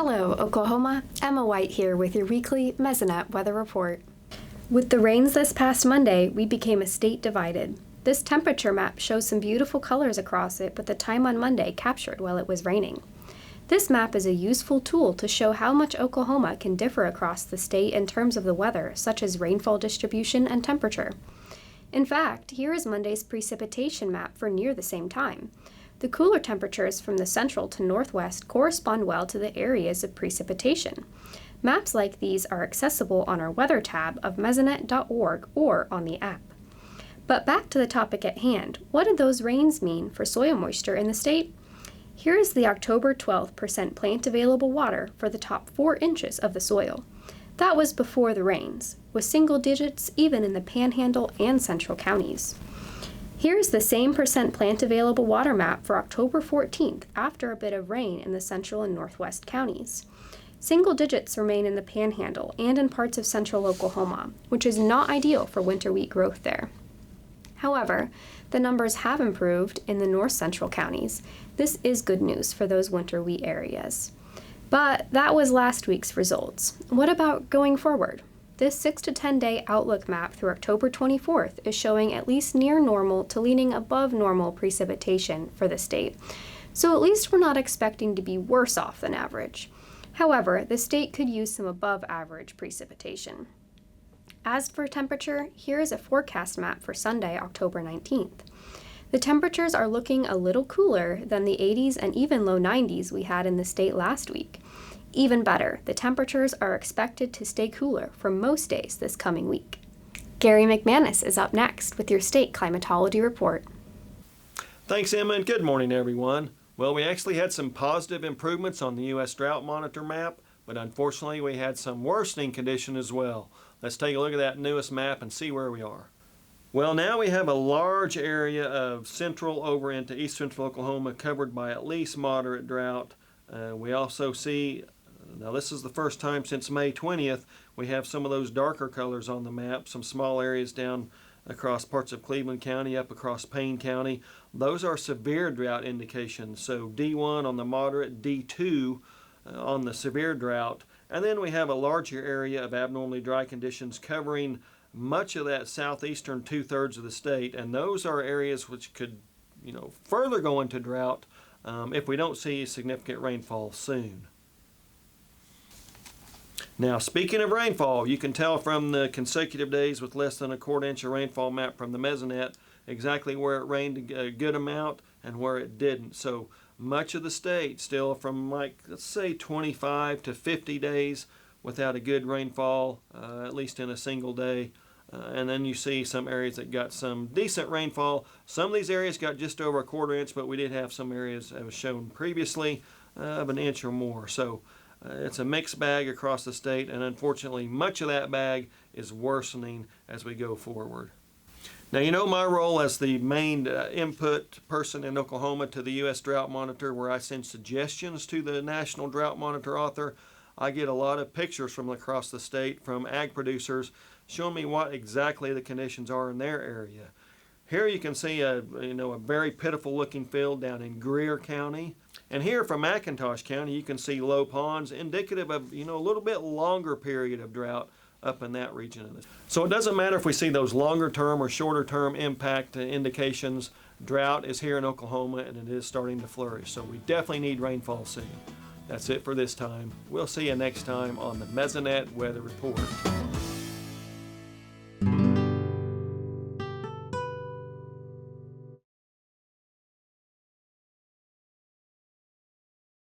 Hello, Oklahoma. Emma White here with your weekly Mesonet Weather Report. With the rains this past Monday, we became a state divided. This temperature map shows some beautiful colors across it, but the time on Monday captured while it was raining. This map is a useful tool to show how much Oklahoma can differ across the state in terms of the weather, such as rainfall distribution and temperature. In fact, here is Monday's precipitation map for near the same time. The cooler temperatures from the central to northwest correspond well to the areas of precipitation. Maps like these are accessible on our weather tab of mesonet.org or on the app. But back to the topic at hand, what did those rains mean for soil moisture in the state? Here is the October 12th percent plant available water for the top 4 inches of the soil. That was before the rains, with single digits even in the Panhandle and Central counties. Here's the same percent plant available water map for October 14th after a bit of rain in the Central and Northwest counties. Single digits remain in the Panhandle and in parts of central Oklahoma, which is not ideal for winter wheat growth there. However, the numbers have improved in the north central counties. This is good news for those winter wheat areas. But that was last week's results. What about going forward? This 6 to 10 day outlook map through October 24th is showing at least near normal to leaning above normal precipitation for the state. So at least we're not expecting to be worse off than average. However, the state could use some above average precipitation. As for temperature, here is a forecast map for Sunday, October 19th. The temperatures are looking a little cooler than the 80s and even low 90s we had in the state last week. Even better, the temperatures are expected to stay cooler for most days this coming week. Gary McManus is up next with your state climatology report. Thanks, Emma, and good morning, everyone. Well, we actually had some positive improvements on the U.S. Drought Monitor map, but unfortunately we had some worsening condition as well. Let's take a look at that newest map and see where we are. Well, now we have a large area of central over into east central Oklahoma covered by at least moderate drought. We also see, now this is the first time since May 20th, we have some of those darker colors on the map, some small areas down across parts of Cleveland County, up across Payne County. Those are severe drought indications, so D1 on the moderate, D2 on the severe drought. And then we have a larger area of abnormally dry conditions covering much of that southeastern 2/3 of the state, and those are areas which could, further go into drought if we don't see significant rainfall soon. Now, speaking of rainfall, you can tell from the consecutive days with less than a 1/4 inch of rainfall map from the Mesonet exactly where it rained a good amount and where it didn't. So much of the state still from let's say 25 to 50 days without a good rainfall, at least in a single day. And then you see some areas that got some decent rainfall. Some of these areas got just over a 1/4 inch, but we did have some areas, as was shown previously, of an inch or more. So it's a mixed bag across the state, and unfortunately much of that bag is worsening as we go forward. Now, my role as the main input person in Oklahoma to the U.S. Drought Monitor, where I send suggestions to the National Drought Monitor author. I get a lot of pictures from across the state from ag producers showing me what exactly the conditions are in their area. Here you can see a very pitiful looking field down in Greer County. And here from McIntosh County you can see low ponds, indicative of a little bit longer period of drought up in that region. So it doesn't matter if we see those longer term or shorter term impact indications. Drought is here in Oklahoma and it is starting to flourish. So we definitely need rainfall soon. That's it for this time. We'll see you next time on the Mesonet Weather Report.